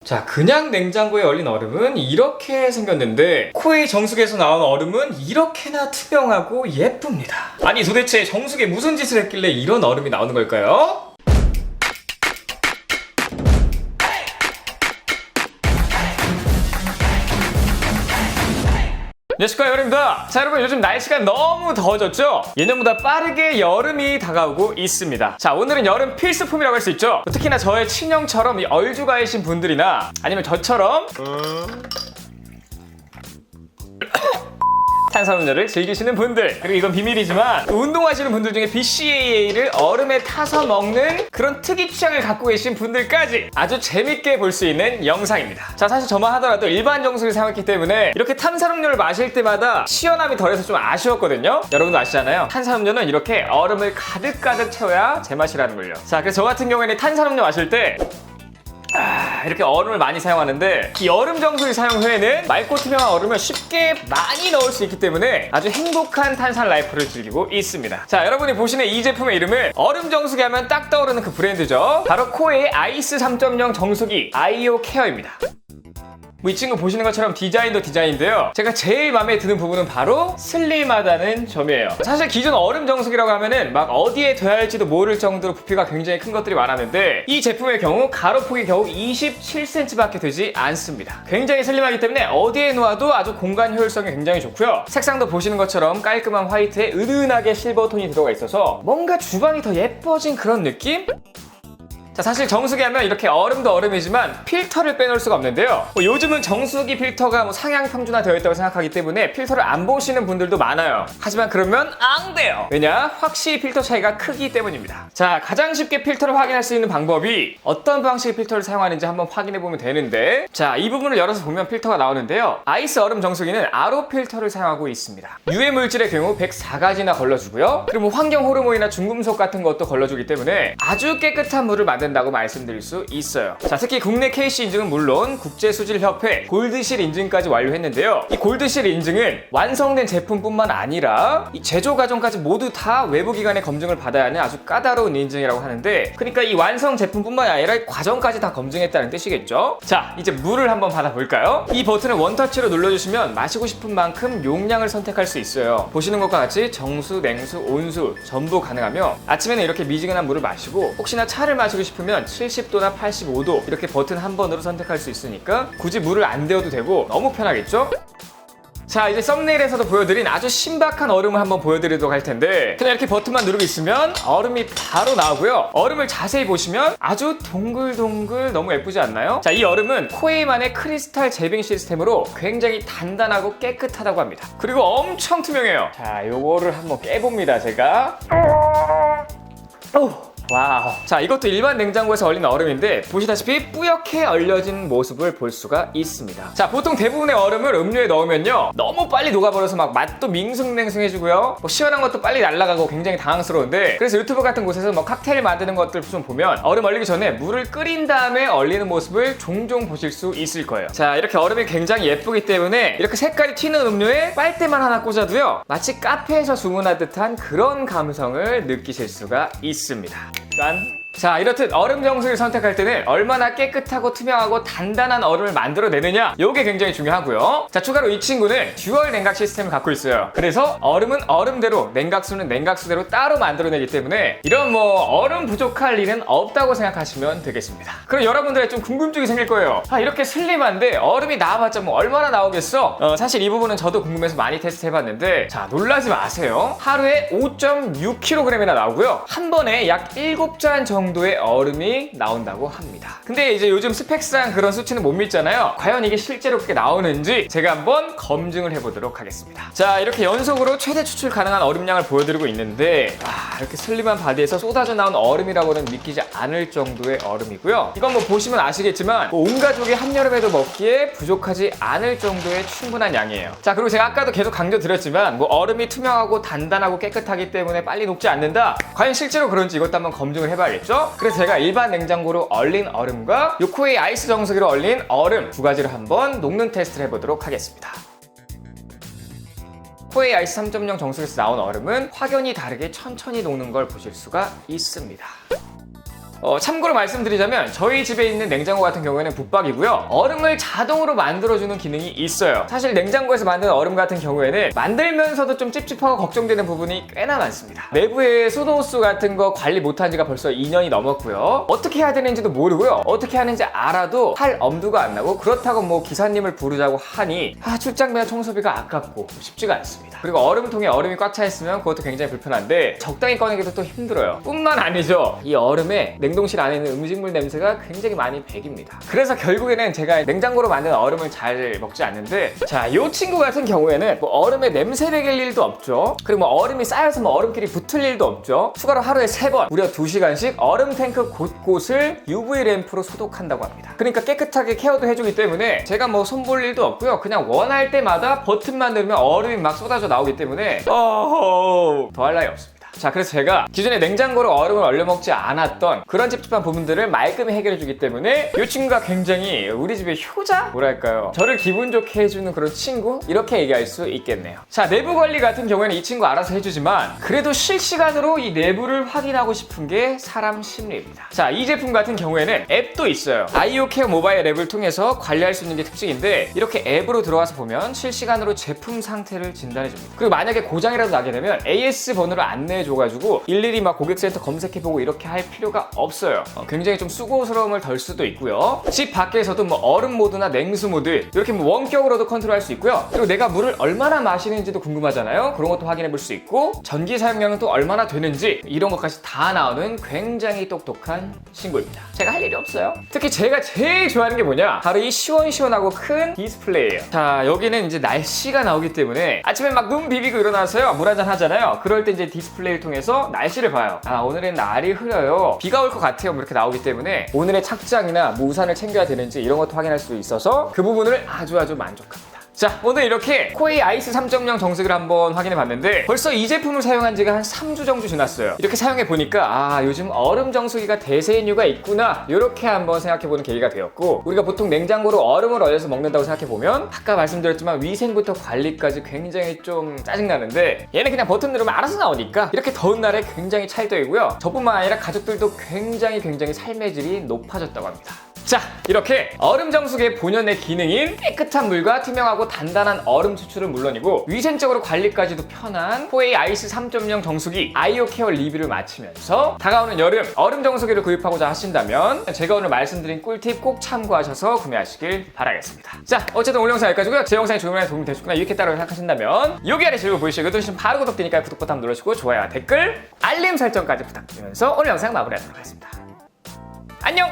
자, 그냥 냉장고에 얼린 얼음은 이렇게 생겼는데 코웨이 정수기에서 나온 얼음은 이렇게나 투명하고 예쁩니다. 아니 도대체 정수기에 무슨 짓을 했길래 이런 얼음이 나오는 걸까요? 안녕하십니까, 여름입니다. 자, 여러분, 요즘 날씨가 너무 더워졌죠? 예년보다 빠르게 여름이 다가오고 있습니다. 자, 오늘은 여름 필수품이라고 할 수 있죠. 특히나 저의 친형처럼 이 얼죽아이신 분들이나 아니면 저처럼 탄산음료를 즐기시는 분들, 그리고 이건 비밀이지만 운동하시는 분들 중에 BCAA를 얼음에 타서 먹는 그런 특이 취향을 갖고 계신 분들까지 아주 재밌게 볼 수 있는 영상입니다. 자, 사실 저만 하더라도 일반 정수기를 사용했기 때문에 이렇게 탄산음료를 마실 때마다 시원함이 덜해서 좀 아쉬웠거든요. 여러분도 아시잖아요. 탄산음료는 이렇게 얼음을 가득가득 채워야 제맛이라는 걸요. 자, 그래서 저 같은 경우에는 탄산음료 마실 때 이렇게 얼음을 많이 사용하는데 이 얼음 정수기 사용 후에는 맑고 투명한 얼음을 쉽게 많이 넣을 수 있기 때문에 아주 행복한 탄산 라이프를 즐기고 있습니다. 자, 여러분이 보시는 이 제품의 이름은 얼음 정수기 하면 딱 떠오르는 그 브랜드죠. 바로 코웨이 아이스 3.0 정수기 아이오 케어입니다. 이 친구 보시는 것처럼 디자인도 디자인인데요, 제가 제일 마음에 드는 부분은 바로 슬림하다는 점이에요. 사실 기존 얼음 정수기라고 하면은 막 어디에 둬야 할지도 모를 정도로 부피가 굉장히 큰 것들이 많았는데 이 제품의 경우 가로폭이 겨우 27cm밖에 되지 않습니다. 굉장히 슬림하기 때문에 어디에 놓아도 아주 공간 효율성이 굉장히 좋고요. 색상도 보시는 것처럼 깔끔한 화이트에 은은하게 실버 톤이 들어가 있어서 뭔가 주방이 더 예뻐진 그런 느낌? 자, 사실 정수기 하면 이렇게 얼음도 얼음이지만 필터를 빼놓을 수가 없는데요. 요즘은 정수기 필터가 상향 평준화 되어 있다고 생각하기 때문에 필터를 안 보시는 분들도 많아요. 하지만 그러면 안 돼요. 왜냐? 확실히 필터 차이가 크기 때문입니다. 자, 가장 쉽게 필터를 확인할 수 있는 방법이 어떤 방식의 필터를 사용하는지 한번 확인해 보면 되는데, 자, 이 부분을 열어서 보면 필터가 나오는데요. 아이스 얼음 정수기는 RO 필터를 사용하고 있습니다. 유해 물질의 경우 104가지나 걸러주고요. 그리고 환경 호르몬이나 중금속 같은 것도 걸러주기 때문에 아주 깨끗한 물을 만든다고 말씀드릴 수 있어요. 자, 특히 국내 KC 인증은 물론 국제수질협회 골드실 인증까지 완료했는데요. 이 골드실 인증은 완성된 제품뿐만 아니라 이 제조 과정까지 모두 다 외부기관의 검증을 받아야 하는 아주 까다로운 인증이라고 하는데, 그러니까 이 완성 제품뿐만 아니라 이 과정까지 다 검증했다는 뜻이겠죠. 자, 이제 물을 한번 받아볼까요? 이 버튼을 원터치로 눌러주시면 마시고 싶은 만큼 용량을 선택할 수 있어요. 보시는 것과 같이 정수, 냉수, 온수 전부 가능하며 아침에는 이렇게 미지근한 물을 마시고 혹시나 차를 마시고 싶으면 70도나 85도 이렇게 버튼 한 번으로 선택할 수 있으니까 굳이 물을 안 데워도 되고 너무 편하겠죠? 자, 이제 썸네일에서도 보여드린 아주 신박한 얼음을 한번 보여드리도록 할 텐데, 그냥 이렇게 버튼만 누르고 있으면 얼음이 바로 나오고요. 얼음을 자세히 보시면 아주 동글동글 너무 예쁘지 않나요? 자, 이 얼음은 코웨이만의 크리스탈 제빙 시스템으로 굉장히 단단하고 깨끗하다고 합니다. 그리고 엄청 투명해요. 자, 요거를 한번 깨봅니다, 제가. 와우. 자, 이것도 일반 냉장고에서 얼린 얼음인데 보시다시피 뿌옇게 얼려진 모습을 볼 수가 있습니다. 자, 보통 대부분의 얼음을 음료에 넣으면요 너무 빨리 녹아버려서 막 맛도 밍숭맹숭해지고요, 시원한 것도 빨리 날아가고 굉장히 당황스러운데, 그래서 유튜브 같은 곳에서 칵테일 만드는 것들 좀 보면 얼음 얼리기 전에 물을 끓인 다음에 얼리는 모습을 종종 보실 수 있을 거예요. 자, 이렇게 얼음이 굉장히 예쁘기 때문에 이렇게 색깔이 튀는 음료에 빨대만 하나 꽂아도요 마치 카페에서 주문한 듯한 그런 감성을 느끼실 수가 있습니다. 자, 이렇듯 얼음 정수기를 선택할 때는 얼마나 깨끗하고 투명하고 단단한 얼음을 만들어내느냐, 이게 굉장히 중요하고요. 자, 추가로 이 친구는 듀얼 냉각 시스템을 갖고 있어요. 그래서 얼음은 얼음대로, 냉각수는 냉각수대로 따로 만들어내기 때문에 이런 얼음 부족할 일은 없다고 생각하시면 되겠습니다. 그럼 여러분들의 좀 궁금증이 생길 거예요. 이렇게 슬림한데 얼음이 나와봤자 얼마나 나오겠어? 사실 이 부분은 저도 궁금해서 많이 테스트 해봤는데, 자, 놀라지 마세요. 하루에 5.6kg이나 나오고요. 한 번에 약 7잔 정도의 얼음이 나온다고 합니다. 근데 이제 요즘 스펙상 그런 수치는 못 믿잖아요. 과연 이게 실제로 그렇게 나오는지 제가 한번 검증을 해보도록 하겠습니다. 자, 이렇게 연속으로 최대 추출 가능한 얼음량을 보여드리고 있는데, 이렇게 슬림한 바디에서 쏟아져 나온 얼음이라고는 믿기지 않을 정도의 얼음이고요. 이건 보시면 아시겠지만 온 가족이 한여름에도 먹기에 부족하지 않을 정도의 충분한 양이에요. 자, 그리고 제가 아까도 계속 강조드렸지만 얼음이 투명하고 단단하고 깨끗하기 때문에 빨리 녹지 않는다. 과연 실제로 그런지 이것도 한번 검증을 해봐야겠죠? 그래서 제가 일반 냉장고로 얼린 얼음과 코웨이 아이스 정수기로 얼린 얼음 두 가지를 한번 녹는 테스트를 해보도록 하겠습니다. 코웨이 아이스 3.0 정수기에서 나온 얼음은 확연히 다르게 천천히 녹는 걸 보실 수가 있습니다. 참고로 말씀드리자면 저희 집에 있는 냉장고 같은 경우에는 붙박이고요. 얼음을 자동으로 만들어주는 기능이 있어요. 사실 냉장고에서 만든 얼음 같은 경우에는 만들면서도 좀 찝찝하고 걱정되는 부분이 꽤나 많습니다. 내부에 수도수 같은 거 관리 못한 지가 벌써 2년이 넘었고요. 어떻게 해야 되는지도 모르고요. 어떻게 하는지 알아도 할 엄두가 안 나고, 그렇다고 뭐 기사님을 부르자고 하니 출장비나 청소비가 아깝고 쉽지가 않습니다. 그리고 얼음통에 얼음이 꽉 차 있으면 그것도 굉장히 불편한데 적당히 꺼내기도 또 힘들어요. 뿐만 아니죠, 이 얼음에 냉동실 안에 있는 음식물 냄새가 굉장히 많이 배깁니다. 그래서 결국에는 제가 냉장고로 만든 얼음을 잘 먹지 않는데, 자, 이 친구 같은 경우에는 뭐 얼음에 냄새 배길 일도 없죠. 그리고 뭐 얼음이 쌓여서 뭐 얼음끼리 붙을 일도 없죠. 추가로 하루에 3번 무려 2시간씩 얼음 탱크 곳곳을 UV 램프로 소독한다고 합니다. 그러니까 깨끗하게 케어도 해주기 때문에 제가 뭐 손볼 일도 없고요. 그냥 원할 때마다 버튼만 누르면 얼음이 막 쏟아져 나오기 때문에 더할 나위 없습니다. 자, 그래서 제가 기존에 냉장고로 얼음을 얼려 먹지 않았던 그런 찝찝한 부분들을 말끔히 해결해주기 때문에 이 친구가 굉장히 우리 집의 효자? 뭐랄까요, 저를 기분 좋게 해주는 그런 친구? 이렇게 얘기할 수 있겠네요. 자, 내부 관리 같은 경우에는 이 친구 알아서 해주지만 그래도 실시간으로 이 내부를 확인하고 싶은 게 사람 심리입니다. 자, 이 제품 같은 경우에는 앱도 있어요. 아이오케어 모바일 앱을 통해서 관리할 수 있는 게 특징인데, 이렇게 앱으로 들어와서 보면 실시간으로 제품 상태를 진단해줍니다. 그리고 만약에 고장이라도 나게 되면 AS 번호를 안내해줘가지고 일일이 막 고객센터 검색해보고 이렇게 할 필요가 없어요. 굉장히 좀 수고스러움을 덜 수도 있고요. 집 밖에서도 뭐 얼음 모드나 냉수 모드 이렇게 뭐 원격으로도 컨트롤할 수 있고요. 그리고 내가 물을 얼마나 마시는지도 궁금하잖아요. 그런 것도 확인해볼 수 있고, 전기 사용량은 또 얼마나 되는지 이런 것까지 다 나오는 굉장히 똑똑한 친구입니다. 제가 할 일이 없어요. 특히 제가 제일 좋아하는 게 뭐냐, 바로 이 시원시원하고 큰 디스플레이예요. 자, 여기는 이제 날씨가 나오기 때문에 아침에 막 눈 비비고 일어나서요, 물 한잔 하잖아요. 그럴 때 이제 디스플레이를 통해서 날씨를 봐요. 오늘은 날이 흐려요, 비가 올 것 같아요, 뭐 이렇게 나오기 때문에 오늘의 착장이나 뭐 우산을 챙겨야 되는지 이런 것도 확인할 수 있어서 그 부분을 아주 만족합니다. 자, 오늘 이렇게 코웨이 아이스 3.0 정수기를 한번 확인해 봤는데 벌써 이 제품을 사용한 지가 한 3주 정도 지났어요. 이렇게 사용해 보니까 요즘 얼음 정수기가 대세인 이유가 있구나, 이렇게 한번 생각해 보는 계기가 되었고, 우리가 보통 냉장고로 얼음을 얼려서 먹는다고 생각해 보면 아까 말씀드렸지만 위생부터 관리까지 굉장히 좀 짜증나는데, 얘는 그냥 버튼 누르면 알아서 나오니까 이렇게 더운 날에 굉장히 찰떡이고요. 저뿐만 아니라 가족들도 굉장히 삶의 질이 높아졌다고 합니다. 자, 이렇게 얼음 정수기의 본연의 기능인 깨끗한 물과 투명하고 단단한 얼음 추출은 물론이고 위생적으로 관리까지도 편한 코웨이 아이스 3.0 정수기 아이오케어 리뷰를 마치면서 다가오는 여름 얼음 정수기를 구입하고자 하신다면 제가 오늘 말씀드린 꿀팁 꼭 참고하셔서 구매하시길 바라겠습니다. 자, 어쨌든 오늘 영상 여기까지고요. 제 영상이 조금이라도 도움이 되셨구나, 유익했다고 생각하신다면 여기 아래 즐거워 보이시고 누르시면 바로 구독되니까 구독 버튼 눌러주시고 좋아요와 댓글, 알림 설정까지 부탁드리면서 오늘 영상 마무리하도록 하겠습니다. 안녕!